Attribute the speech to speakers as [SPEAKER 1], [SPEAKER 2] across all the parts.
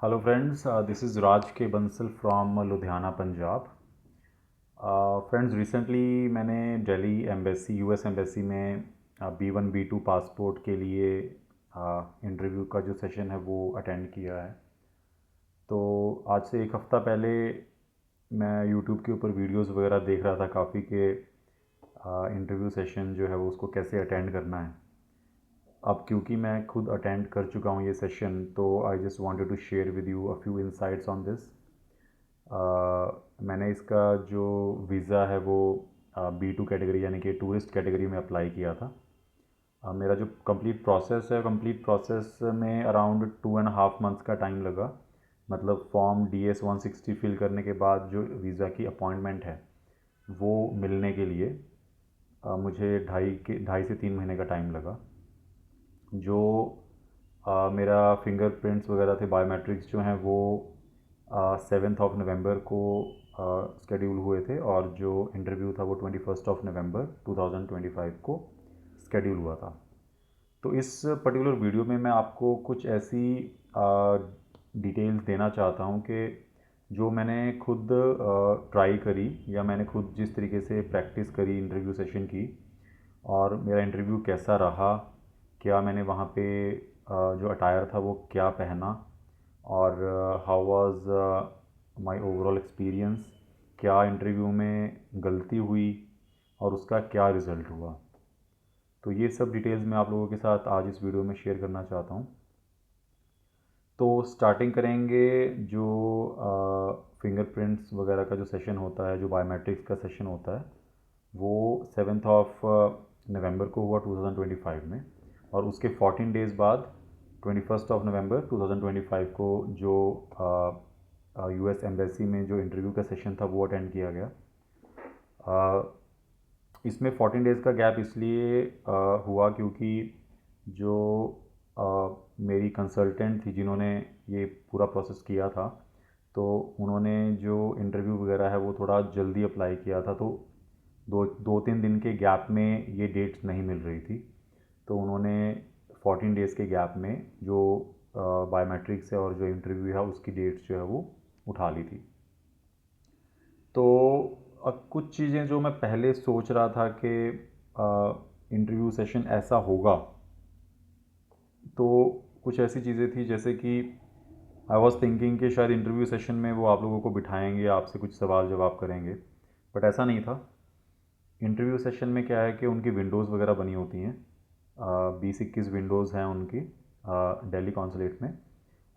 [SPEAKER 1] Hello friends, this is Raj K. Bansal from Ludhiana, Punjab. Friends recently मैंने Delhi embassy US embassy में B1 B2 passport के लिए interview का जो session है वो अटेंड किया है। तो आज से एक हफ़्ता पहले मैं यूट्यूब के ऊपर वीडियोस वगैरह देख रहा था काफ़ी के इंटरव्यू सेशन जो है वो उसको कैसे अटेंड करना है। अब क्योंकि मैं खुद अटेंड कर चुका हूँ ये सेशन, तो I just wanted to share with you a few insights on this. मैंने इसका जो वीज़ा है वो B2 कैटेगरी यानी कि टूरिस्ट कैटेगरी में अप्लाई किया था। मेरा जो कंप्लीट प्रोसेस में अराउंड 2.5 मंथ्स का टाइम लगा। मतलब फॉर्म DS-160 फिल करने के बाद जो वीज़ा की अपॉइंटमेंट है वो मिलने के लिए मुझे 2.5 से 3 महीने का टाइम लगा। जो मेरा फिंगरप्रिंट्स वगैरह थे, बायोमेट्रिक्स जो हैं वो 7 नवंबर को स्केड्यूल हुए थे, और जो इंटरव्यू था वो 21 नवंबर 2025 को स्केड्यूल हुआ था। तो इस पर्टिकुलर वीडियो में मैं आपको कुछ ऐसी डिटेल्स देना चाहता हूँ कि जो मैंने खुद ट्राई करी, या मैंने खुद जिस तरीके से प्रैक्टिस करी इंटरव्यू सेशन की, और मेरा इंटरव्यू कैसा रहा, क्या मैंने वहाँ पे जो अटायर था वो क्या पहना, और how was my overall experience, क्या इंटरव्यू में गलती हुई और उसका क्या रिज़ल्ट हुआ। तो ये सब डिटेल्स मैं आप लोगों के साथ आज इस वीडियो में शेयर करना चाहता हूँ। तो स्टार्टिंग करेंगे जो फिंगरप्रिंट्स वगैरह का जो सेशन होता है, जो बायोमेट्रिक्स का सेशन होता है, वो 7 नवंबर को हुआ 2025 में। और उसके 14 डेज़ बाद 21 नवंबर 2025 को जो यूएस एम्बेसी में जो इंटरव्यू का सेशन था वो अटेंड किया गया। इसमें 14 डेज़ का गैप इसलिए हुआ क्योंकि जो मेरी कंसल्टेंट थी जिन्होंने ये पूरा प्रोसेस किया था, तो उन्होंने जो इंटरव्यू वगैरह है वो थोड़ा जल्दी अप्लाई किया था। तो 2-3 दिन के गैप में ये डेट्स नहीं मिल रही थी, तो उन्होंने 14 डेज़ के गैप में जो बायोमेट्रिक्स है और जो इंटरव्यू है उसकी डेट्स जो है वो उठा ली थी। तो अब कुछ चीज़ें जो मैं पहले सोच रहा था कि इंटरव्यू सेशन ऐसा होगा, तो कुछ ऐसी चीज़ें थी जैसे कि आई वॉज थिंकिंग कि शायद इंटरव्यू सेशन में वो आप लोगों को बिठाएंगे, आपसे कुछ सवाल जवाब करेंगे, बट ऐसा नहीं था। इंटरव्यू सेशन में क्या है कि उनकी विंडोज़ वगैरह बनी होती हैं, 20-21 विंडोज़ हैं उनकी दिल्ली कॉन्सुलेट में,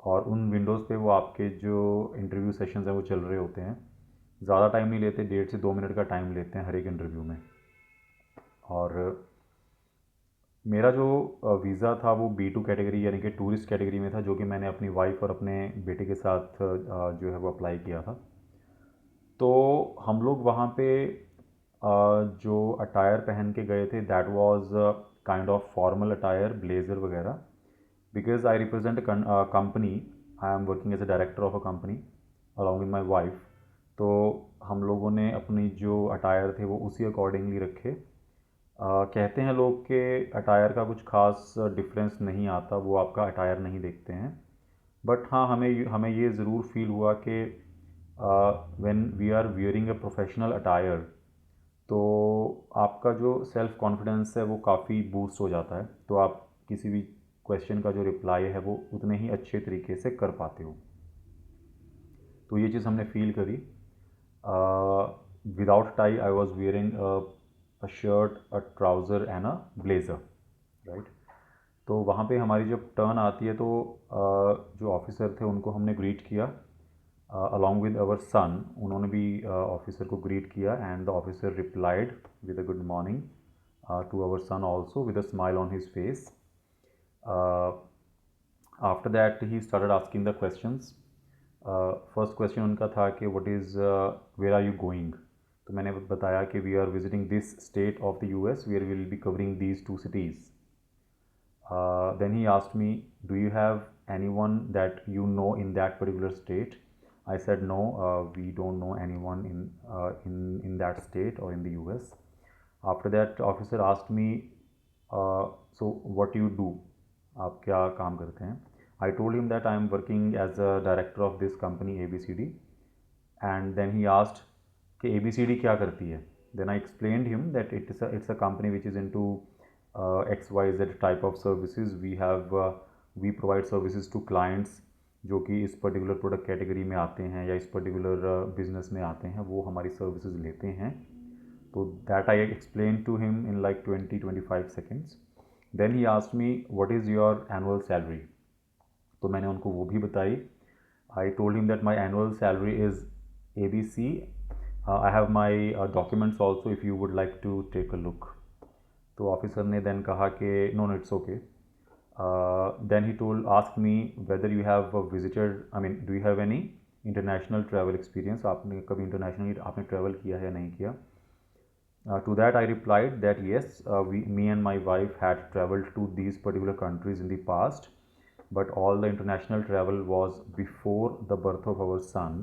[SPEAKER 1] और उन विंडोज़ पे वो आपके जो इंटरव्यू सेशंस हैं वो चल रहे होते हैं। ज़्यादा टाइम नहीं लेते, 1.5 से 2 मिनट का टाइम लेते हैं हर एक इंटरव्यू में। और मेरा जो वीज़ा था वो B2 कैटेगरी यानी कि टूरिस्ट कैटेगरी में था, जो कि मैंने अपनी वाइफ और अपने बेटे के साथ जो है वो अप्लाई किया था। तो हम लोग वहाँ पे जो अटायर पहन के गए थे, that was kind of formal attire, blazer वगैरह, because I represent company. I am working as a director of a company along with my wife. तो हम लोगों ने अपनी जो अटायर थे वो उसी अकॉर्डिंगली रखे। कहते हैं लोग कि अटायर का कुछ खास डिफरेंस नहीं आता, वो आपका अटायर नहीं देखते हैं। बट हाँ, हमें हमें ये ज़रूर फील हुआ कि when we are wearing a professional attire, तो आपका जो सेल्फ़ कॉन्फिडेंस है वो काफ़ी बूस्ट हो जाता है, तो आप किसी भी क्वेश्चन का जो रिप्लाई है वो उतने ही अच्छे तरीके से कर पाते हो। तो ये चीज़ हमने फील करी। Without tie I was wearing a shirt, a trouser and a blazer, right. तो वहाँ पे हमारी जब टर्न आती है तो जो ऑफिसर थे उनको हमने ग्रीट किया अलॉन्ग विद अवर सन। उन्होंने भी ऑफिसर को ग्रीट किया, and the officer replied with a good morning to our son also with a smile on his face. After that he started asking the questions. First question उनका था कि what is where are you going. तो मैंने बताया कि we are visiting this state of the US, where will be covering these 2 cities. Then he asked me, "Do you have anyone that you know in that particular state?" I said, "No, we don't know anyone in that state or in the US." After that, officer asked me, "So what do you do? आप क्या काम करते हैं?" I told him that I am working as a director of this company ABCD, and then he asked कि ABCD क्या करती है. Then I explained him that it's a company which is into XYZ type of services. We provide services to clients जो कि इस particular product category में आते हैं या इस पर्टिकुलर बिजनेस में आते हैं, वो हमारी सर्विसेज लेते हैं. तो that I explain to him in like 20-25 seconds. Then he asked me what is your annual salary. तो मैंने उनको वो भी बताई. I told him that my annual salary is ABC. I have my documents also if you would like to take a look. तो officer ने then कहा कि no it's okay. Then he asked me whether you have visited, I mean, do you have any international travel experience? आपने कभी internationally आपने travel किया है या नहीं किया? To that I replied that yes, me and my wife had traveled to these particular countries in the past, but all the international travel was before the birth of our son.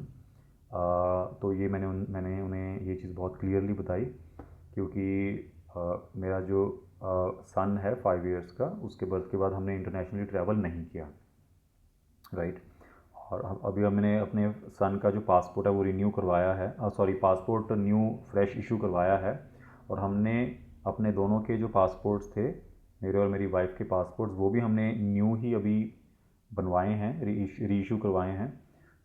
[SPEAKER 1] तो ये मैंने उन्हें ये चीज़ बहुत clearly बताई, क्योंकि मेरा जो सन है 5 इयर्स का, उसके बर्थ के बाद हमने इंटरनेशनली ट्रैवल नहीं किया, राइट. और अभी हमने अपने सन का जो पासपोर्ट है वो रिन्यू करवाया है, पासपोर्ट न्यू फ्रेश इशू करवाया है. और हमने अपने दोनों के जो पासपोर्ट्स थे, मेरे और मेरी वाइफ के पासपोर्ट्स, वो भी हमने न्यू ही अभी बनवाए हैं, री इशू करवाए हैं.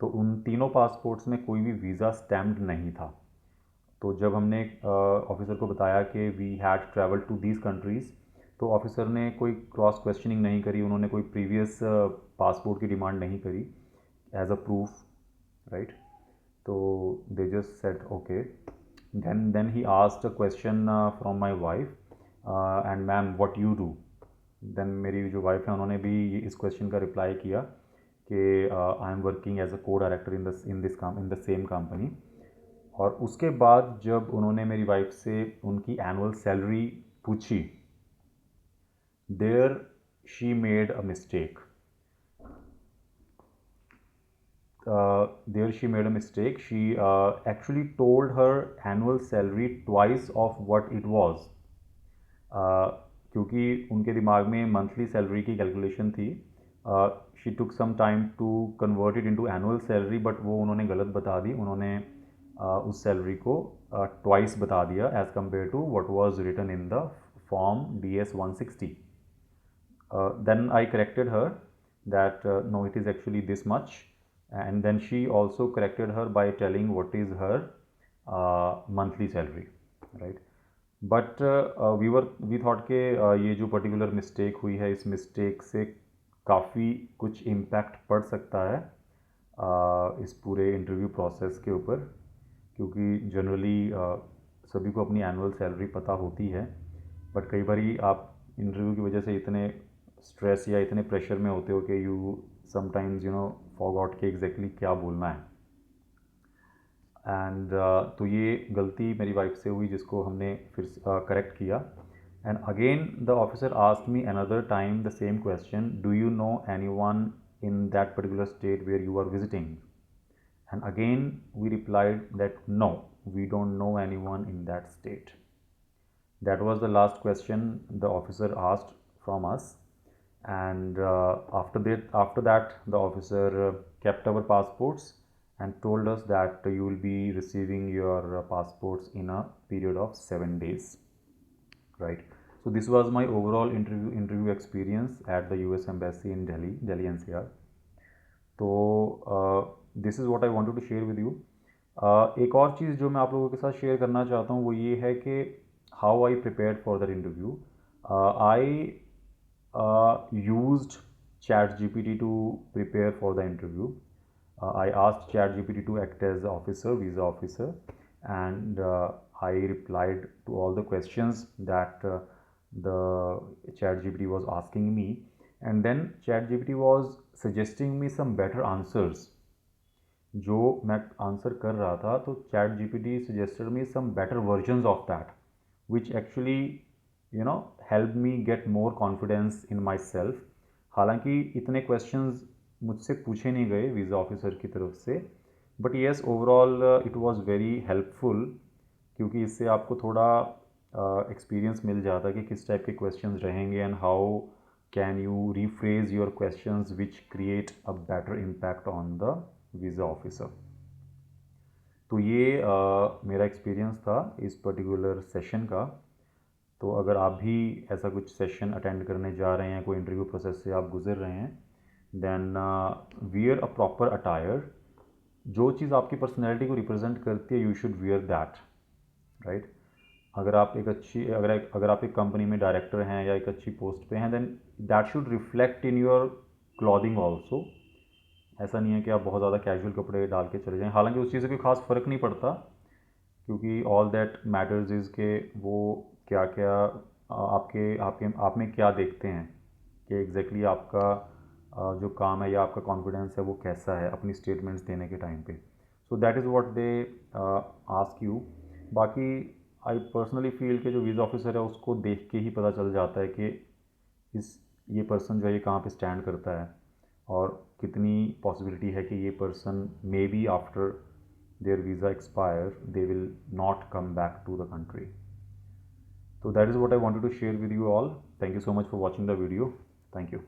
[SPEAKER 1] तो उन तीनों पासपोर्ट्स में कोई भी वीज़ा स्टैम्प्ड नहीं था. तो जब हमने ऑफिसर को बताया कि we had travel to these countries, तो ऑफिसर ने कोई क्रॉस क्वेश्चनिंग नहीं करी, उन्होंने कोई प्रीवियस पासपोर्ट की डिमांड नहीं करी एज अ प्रूफ, राइट. तो they just said okay. Then he asked a question from my wife, and ma'am what you do. Then मेरी जो वाइफ है उन्होंने भी इस क्वेश्चन का रिप्लाई किया कि I am working as a co director in the same company. और उसके बाद जब उन्होंने मेरी वाइफ से उनकी एनुअल सैलरी पूछी, there she made a mistake. She actually told her annual salary twice of what it was. क्योंकि उनके दिमाग में मंथली सैलरी की कैलकुलेशन थी. She took some time to convert it into annual salary, but वो उन्होंने गलत बता दी. उन्होंने उस सैलरी को ट्वाइस बता दिया as compare to what was written in the form DS 160. Then I corrected her that no it is actually this much, and then she also corrected her by telling what is her monthly salary, right. But we thought के ये जो particular mistake हुई है, इस mistake से काफ़ी कुछ impact पड़ सकता है इस पूरे इंटरव्यू प्रोसेस के ऊपर, क्योंकि जनरली सभी को अपनी एनुअल सैलरी पता होती है, बट कई बार आप इंटरव्यू की वजह से इतने स्ट्रेस या इतने प्रेशर में होते हो कि यू समटाइम्स फॉरगॉट के एग्जैक्टली क्या बोलना है. एंड तो ये गलती मेरी वाइफ से हुई, जिसको हमने फिर करेक्ट किया. And again the officer asked me another time the same question, do you know anyone in that particular state where you are visiting. And again we replied that no, we don't know anyone in that state. That was the last question the officer asked from us. And after that the officer kept our passports and told us that you will be receiving your passports in a period of 7 days, right. So this was my overall interview experience at the US Embassy in Delhi NCR. तो this is what I wanted to share with you. एक और चीज़ जो मैं आप लोगों के साथ share करना चाहता हूँ वो ये है कि how I prepared for that interview. I used ChatGPT to prepare for the interview. I asked ChatGPT to act as visa officer, and I replied to all the questions that the ChatGPT was asking me, and then ChatGPT was suggesting me some better answers. जो मैं answer कर रहा था तो ChatGPT suggested me some better versions of that, which actually helped me get more confidence in myself. हालांकि इतने questions मुझसे पूछे नहीं गए वीज़ा ऑफिसर की तरफ से, but yes overall it was very helpful, क्योंकि इससे आपको थोड़ा एक्सपीरियंस मिल जाता है कि किस टाइप के क्वेश्चंस रहेंगे and how can you rephrase your questions which create a better impact on the visa officer। तो ये मेरा एक्सपीरियंस था इस पर्टिकुलर सेशन का। तो अगर आप भी ऐसा कुछ सेशन अटेंड करने जा रहे हैं, कोई इंटरव्यू प्रोसेस से आप गुजर रहे हैं, then wear a proper attire. जो चीज़ आपकी पर्सनैलिटी को रिप्रेजेंट करती है, you should wear that, right. अगर आप एक अच्छी अगर आप एक कंपनी में डायरेक्टर हैं या एक अच्छी पोस्ट पे हैं, then that should reflect in your clothing also. ऐसा नहीं है कि आप बहुत ज़्यादा कैजुअल कपड़े डाल के चले जाएं, हालांकि उस चीज़ से कोई खास फ़र्क नहीं पड़ता, क्योंकि ऑल दैट मैटर्स इज़ के वो क्या क्या आपके आपके आप में क्या देखते हैं, कि एग्जैक्टली आपका जो काम है या आपका कॉन्फिडेंस है वो कैसा है अपनी स्टेटमेंट्स देने के टाइम पे। So that is what they ask you. बाकी आई पर्सनली फील कि जो वीज़ा ऑफिसर है उसको देख के ही पता चल जाता है कि ये पर्सन जो है ये कहाँ पे स्टैंड करता है, और कितनी पॉसिबिलिटी है कि ये person may be after their visa expire they will not come back to the country। So that is what I wanted to share with you all. Thank you so much for watching the video. Thank you।